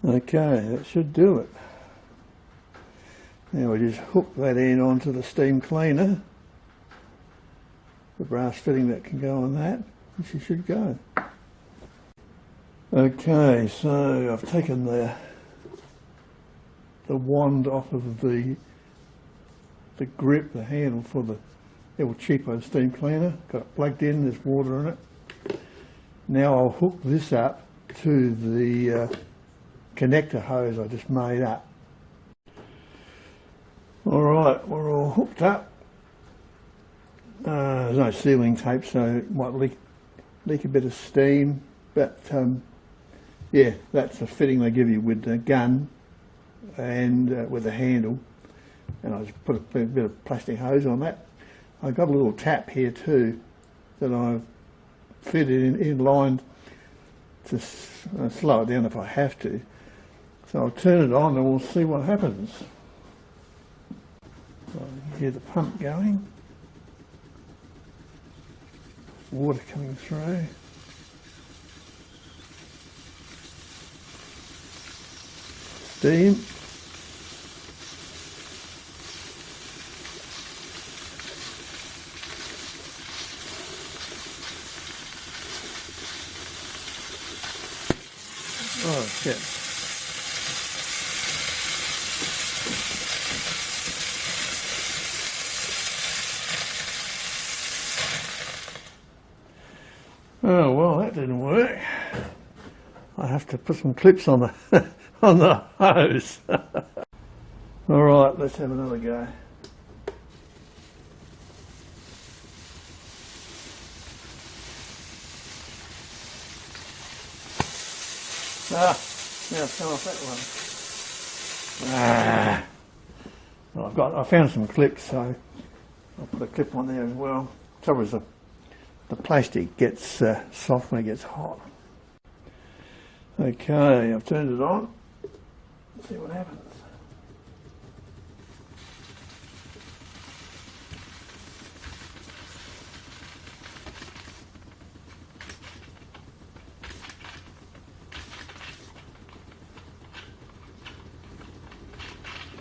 Okay, that should do it. Now we just hook that end onto the steam cleaner, the brass fitting that can go on that, and she should go. Okay, so I've taken the wand off of the grip, the handle for the El Cheapo steam cleaner. Got it plugged in, there's water in it. Now I'll hook this up to the connector hose I just made up. Alright, we're all hooked up. There's no sealing tape, so it might leak a bit of steam, but yeah, that's the fitting they give you with the gun and with the handle. And I just put a bit of plastic hose on that. I've got a little tap here too that I've fitted in line to slow it down if I have to. So I'll turn it on and we'll see what happens. So you hear the pump going, water coming through. Steam. Oh shit. Oh well, that didn't work. I have to put some clips on the on the hose. All right, let's have another go. Now turn off that one. Well, I found some clips, so I'll put a clip on there as well. Trouble is the plastic gets soft when it gets hot. Okay, I've turned it on. Let's see what happens.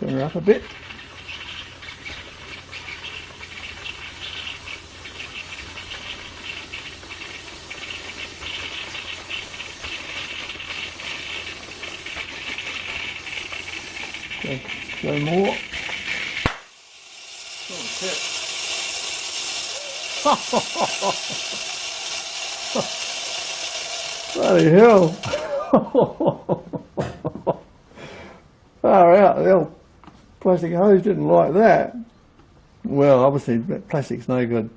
Turn her up a bit. Go more. Oh shit. Bloody hell. Far out. The old plastic hose didn't like that. Well, obviously plastic's no good.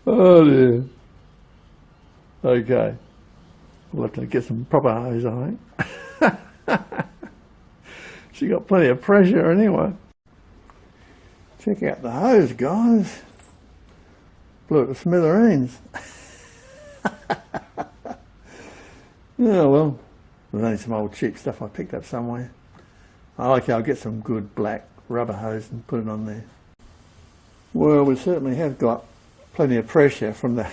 Oh dear. Okay. We'll have to get some proper hose, I think. She got plenty of pressure anyway. Check out the hose, guys. Blew it to smithereens. Yeah, well, there's only some old cheap stuff I picked up somewhere. I'll get some good black rubber hose and put it on there. Well, we certainly have got plenty of pressure from the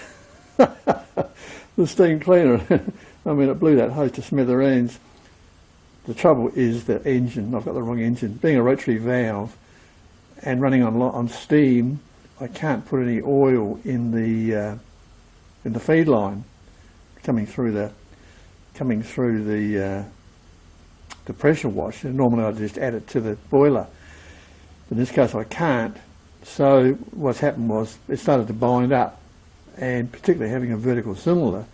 the steam cleaner. I mean, it blew that hose to smithereens. The trouble is the engine. I've got the wrong engine. Being a rotary valve and running on steam, I can't put any oil in the feed line coming through the pressure washer. Normally I just add it to the boiler. In this case I can't. So what's happened was it started to bind up, and particularly having a vertical cylinder,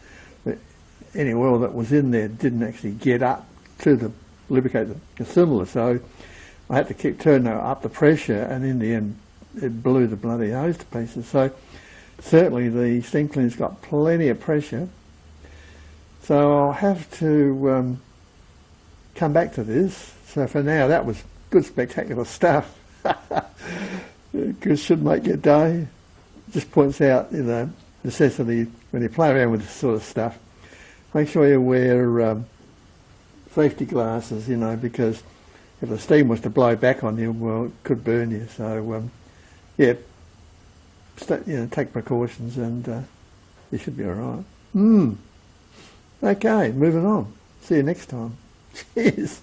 any oil that was in there didn't actually get up to lubricate the cylinder. So I had to keep turning up the pressure, and in the end it blew the bloody hose to pieces. So certainly the steam cleaner's got plenty of pressure. So I'll have to come back to this. So for now, that was good, spectacular stuff. It should make your day. Just points out, you know, the necessity when you play around with this sort of stuff. Make sure you wear safety glasses, you know, because if the steam was to blow back on you, well, it could burn you. So yeah, take precautions, and you should be all right. Okay, moving on. See you next time. Cheers.